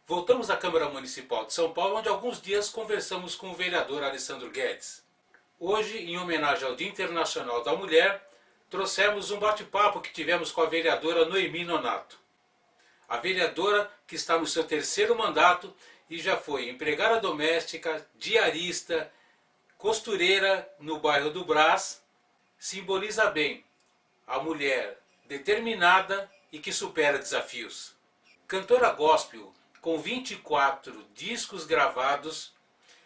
Voltamos à Câmara Municipal de São Paulo, onde há alguns dias conversamos com o vereador Alessandro Guedes. Hoje, em homenagem ao Dia Internacional da Mulher, trouxemos um bate-papo que tivemos com a vereadora Noemi Nonato. A vereadora que está no seu terceiro mandato e já foi empregada doméstica, diarista, costureira no bairro do Brás, simboliza bem a mulher determinada e que supera desafios. Cantora gospel com 24 discos gravados,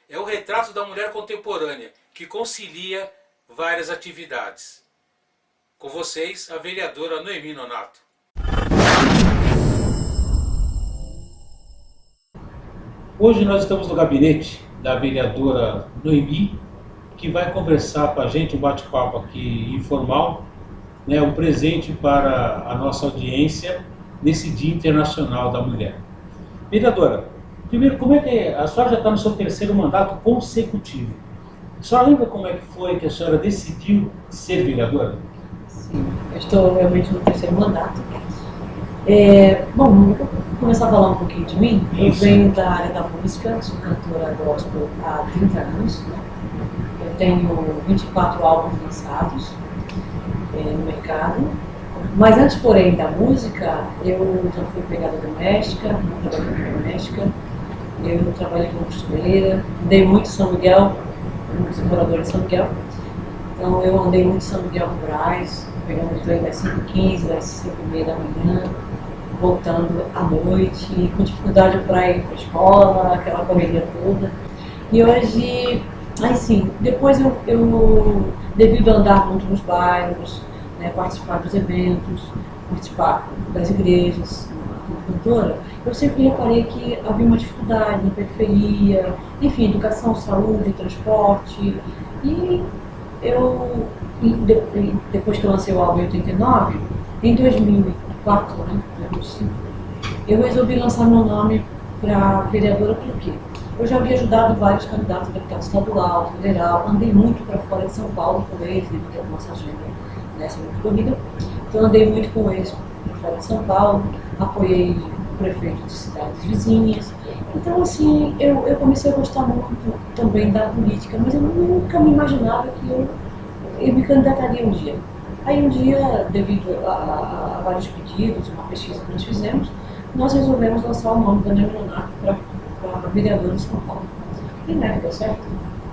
é o retrato da mulher contemporânea que concilia várias atividades. Com vocês, a vereadora Noemi Nonato. Hoje nós estamos no gabinete da vereadora Noemi, que vai conversar com a gente, um bate-papo aqui informal, um presente para a nossa audiência nesse Dia Internacional da Mulher. Vereadora, primeiro, como é que a senhora já está no seu terceiro mandato consecutivo? A senhora lembra como é que foi que a senhora decidiu ser vereadora? Sim, eu estou realmente no terceiro mandato. Bom, vou começar a falar um pouquinho de mim. Eu venho da área da música, sou cantora gospel há 30 anos. Eu tenho 24 álbuns lançados no mercado. Mas antes, porém, da música, eu já fui empregada doméstica, eu trabalhei como costureira, andei muito em São Miguel, sou moradora de São Miguel, então eu andei muito em São Miguel no Brás, pegando o trem das 5h15, das 5h30 da manhã, voltando à noite, com dificuldade para ir para a escola, aquela correria toda. E hoje, depois eu devido a andar muito nos bairros, participar dos eventos, participar das igrejas, como cantora, eu sempre reparei que havia uma dificuldade na periferia, enfim, educação, saúde, transporte. E eu, depois que eu lancei o álbum em 89, em 2004, eu resolvi lançar meu nome para vereadora. Por quê? Eu já havia ajudado vários candidatos a deputado estadual, federal, andei muito para fora de São Paulo com eles, devido à nossa agenda nessa muito corrida. Então andei muito com eles para fora de São Paulo, apoiei o prefeito de cidades vizinhas. Então eu comecei a gostar muito também da política, mas eu nunca me imaginava que eu me candidataria um dia. Aí um dia, devido a vários pedidos, uma pesquisa que nós fizemos, nós resolvemos lançar o nome da Noemi Nonato para vereadora de São Paulo. E deu certo.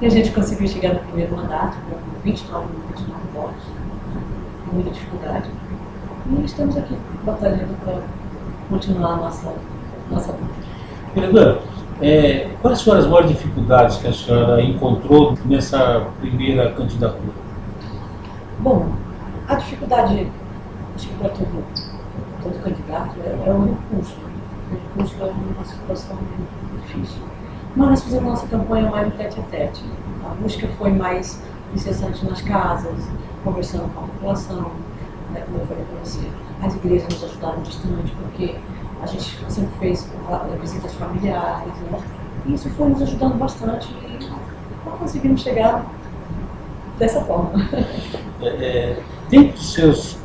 E a gente conseguiu chegar no primeiro mandato com 29 votos, com muita dificuldade. E estamos aqui batalhando para continuar a nossa luta. Vereadora, quais foram as maiores dificuldades que a senhora encontrou nessa primeira candidatura? Bom, a dificuldade, acho que para todo candidato, é o recurso. O recurso é uma situação muito difícil. Mas nós fizemos nossa campanha mais no tete-a-tete. A busca foi mais incessante nas casas, conversando com a população, como eu falei para você. As igrejas nos ajudaram bastante, porque a gente sempre fez visitas familiares, e isso foi nos ajudando bastante e nós conseguimos chegar dessa forma. Dentro dos seus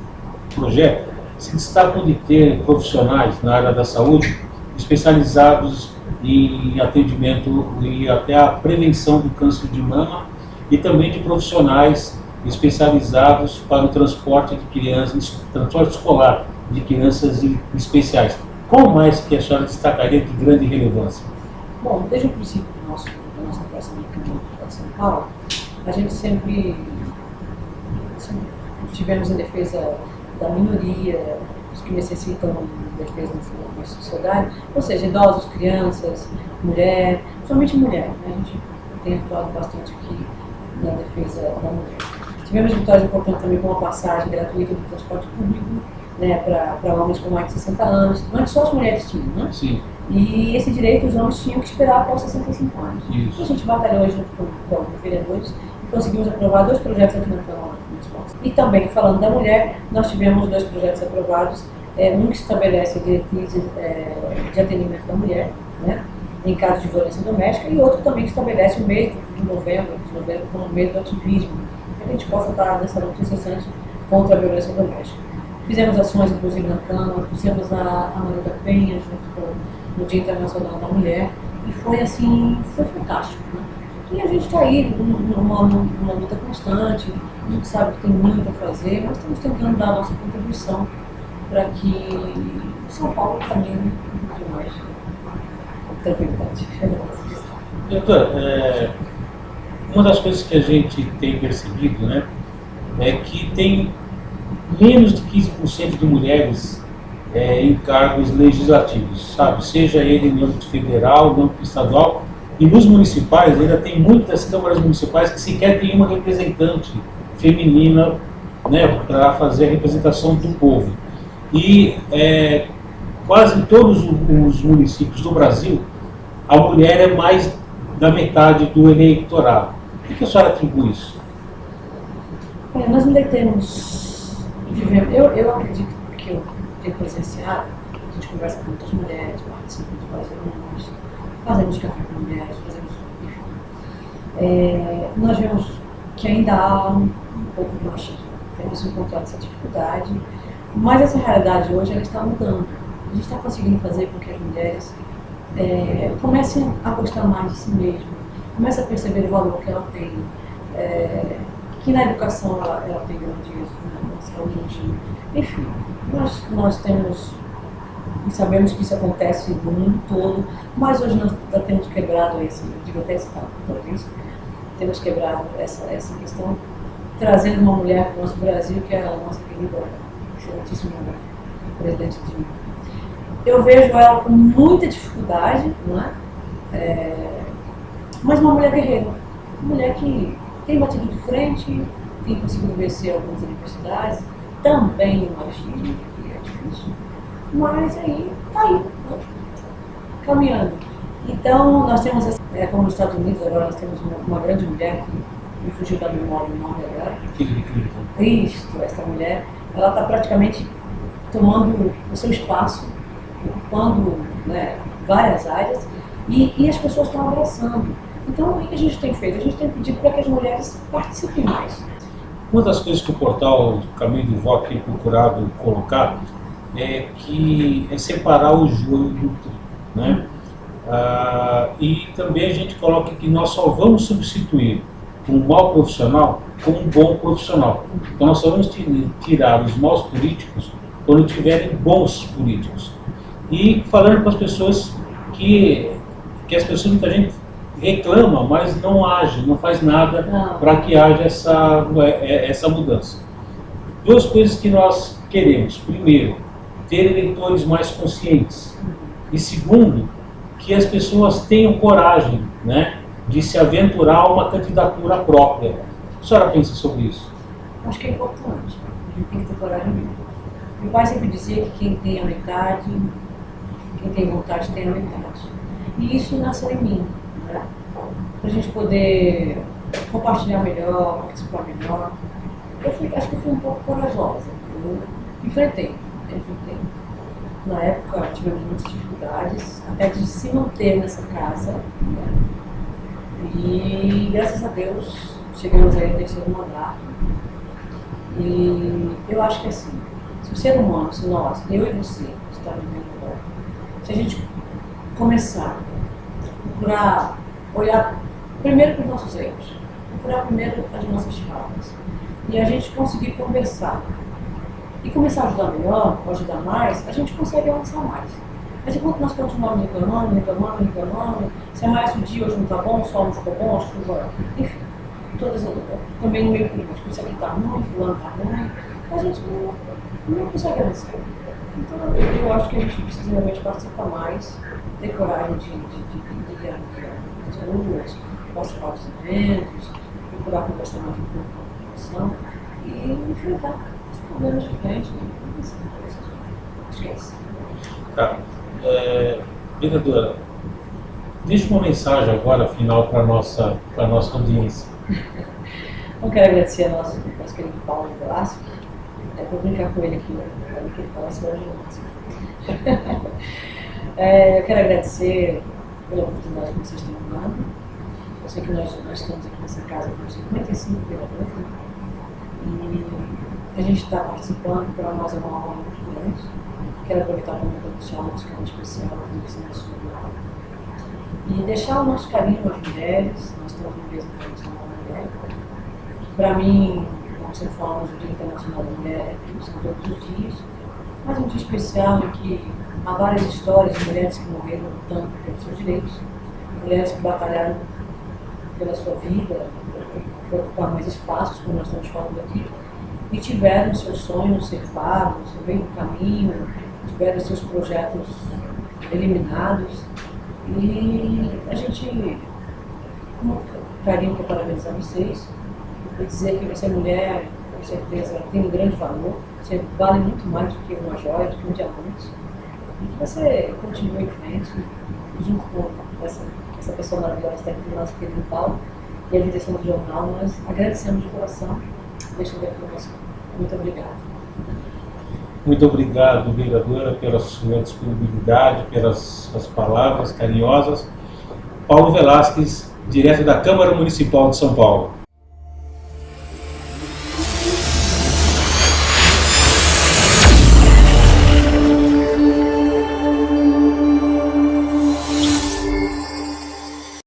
projetos, se destacam de ter profissionais na área da saúde especializados em atendimento e até a prevenção do câncer de mama e também de profissionais especializados para o transporte de crianças, transporte escolar de crianças especiais. Qual mais que a senhora destacaria de grande relevância? Bom, desde o princípio da nossa atuação no Campo de São Paulo, a gente sempre estivemos em defesa da minoria, os que necessitam de defesa na sociedade, ou seja, idosos, crianças, mulher, somente mulher. A gente tem atuado bastante aqui na defesa da mulher. Tivemos vitórias importantes também com a passagem gratuita do transporte público, para homens com mais de 60 anos. Antes só as mulheres tinham, né? Sim. E esse direito os homens tinham que esperar após 65 anos. Isso. A gente batalhou junto com os vereadores e conseguimos aprovar 2 projetos aqui na Câmara Municipal. E também, falando da mulher, nós tivemos 2 projetos aprovados, um que estabelece diretrizes de atendimento da mulher, em caso de violência doméstica, e outro também que estabelece o mês de novembro como o mês do ativismo, para que a gente possa estar nessa luta incessante contra a violência doméstica. Fizemos ações, inclusive, na Câmara, fizemos a Maria da Penha, junto no Dia Internacional da Mulher, e foi assim, foi fantástico, né? E a gente está aí numa luta constante, a gente sabe que tem muito a fazer, mas estamos tentando dar a nossa contribuição para que São Paulo caminhe um pouco mais tranquilidade. Doutora, uma das coisas que a gente tem percebido, né, é que tem menos de 15% de mulheres em cargos legislativos, sabe? Seja ele no âmbito federal, no âmbito estadual, e nos municipais ainda tem muitas câmaras municipais que sequer tem uma representante feminina, né, para fazer a representação do povo. E quase em todos os municípios do Brasil, a mulher é mais da metade do eleitorado. Por que a senhora atribui isso? Nós ainda temos, eu acredito que eu tenho presenciado, a gente conversa com muitas mulheres, participa de várias reuniões, fazemos café com mulheres, nós vemos que ainda há um pouco de machismo, temos encontrado essa dificuldade, mas essa realidade hoje ela está mudando. A gente está conseguindo fazer com que as mulheres comecem a gostar mais de si mesmas, comecem a perceber o valor que ela tem, que na educação ela tem grande isso, na saúde, enfim, nós temos e sabemos que isso acontece no mundo todo, mas hoje nós já temos quebrado temos quebrado essa questão, trazendo uma mulher para o nosso Brasil, que é a nossa querida, excelentíssima presidente Dilma. Eu vejo ela com muita dificuldade, não é? Mas uma mulher guerreira, uma mulher que tem batido de frente, tem conseguido vencer algumas universidades, também no machismo, que é difícil, mas aí está aí, né? Caminhando. Então, nós temos, como nos Estados Unidos, agora nós temos uma grande mulher, que me fugiu da memória o nome agora. Isto, essa mulher, ela está praticamente tomando o seu espaço, ocupando, né, várias áreas, e as pessoas estão abraçando. Então, o que a gente tem feito? A gente tem pedido para que as mulheres participem mais. Uma das coisas que o portal Caminho do Voto tem procurado colocar é separar o joio do trigo, né? E também a gente coloca que nós só vamos substituir um mau profissional com um bom profissional. Então nós só vamos tirar os maus políticos quando tiverem bons políticos. E falando para as pessoas que as pessoas, muita gente reclama, mas não age, não faz nada para que haja essa mudança. Duas coisas que nós queremos. Primeiro, ter eleitores mais conscientes. E segundo, que as pessoas tenham coragem, né, de se aventurar a uma candidatura própria. A senhora pensa sobre isso? Acho que é importante. A gente tem que ter coragem mesmo. Meu pai sempre dizia que quem tem a metade, quem tem vontade tem a metade. E isso nasceu em mim, né? Para a gente poder compartilhar melhor, participar melhor. Acho que eu fui um pouco corajosa. Eu enfrentei. Na época tivemos muitas dificuldades, até de se manter nessa casa, né? E graças a Deus chegamos aí ao terceiro mandato. E eu acho que assim, se o ser humano, se nós, eu e você, que está vivendo agora, se a gente começar a procurar olhar primeiro para os nossos erros, procurar primeiro as nossas faltas, e a gente conseguir conversar e começar a ajudar melhor, ou ajudar mais, a gente consegue avançar mais. Mas enquanto nós continuarmos reclamando, se amanhece o dia, hoje não está bom, o sol não ficou bom, a chuva, enfim, também no meio político, isso aqui está ruim, fulano está ruim, a gente não consegue avançar. Então eu acho que a gente precisa realmente participar mais, ter coragem de ir às ruas, participar dos eventos, procurar conversar mais com a população e enfrentar os problemas de frente. Acho que é isso. Tá. Vereadora, deixa uma mensagem agora, final, para a nossa audiência. Eu quero agradecer ao nosso querido Paulo Velasco. Vou brincar com ele aqui, que ele falasse hoje. Eu quero agradecer pela oportunidade que vocês têm dado. Eu sei que nós estamos aqui nessa casa com 55 vereadores, e a gente está participando, para nós é uma honra muito grande. quero aproveitar também para deixar o nosso carinho especial para o Nacional. E deixar o nosso carinho às mulheres, nós temos uma mesa internacional da mulher. Para mim, como sempre falamos, o Dia Internacional da Mulher são todos os dias, mas um dia especial em que há várias histórias de mulheres que morreram lutando pelos seus direitos, mulheres que batalharam pela sua vida, para ocupar mais espaços, como nós estamos falando aqui, e tiveram seus sonhos cefados, no meio do caminho, tiveram seus projetos eliminados. E a gente, com muito carinho, quer parabenizar vocês e dizer que você, mulher, com certeza tem um grande valor, você vale muito mais do que uma joia, do que um diamante, e que você continue em frente, junto com essa pessoa maravilhosa que está aqui do nosso querido Paulo e a direção do jornal. Nós agradecemos de coração. Deixa eu ver aqui o nosso. Muito obrigado. Muito obrigado, vereadora, pela sua disponibilidade, pelas suas palavras carinhosas. Paulo Velasquez, direto da Câmara Municipal de São Paulo.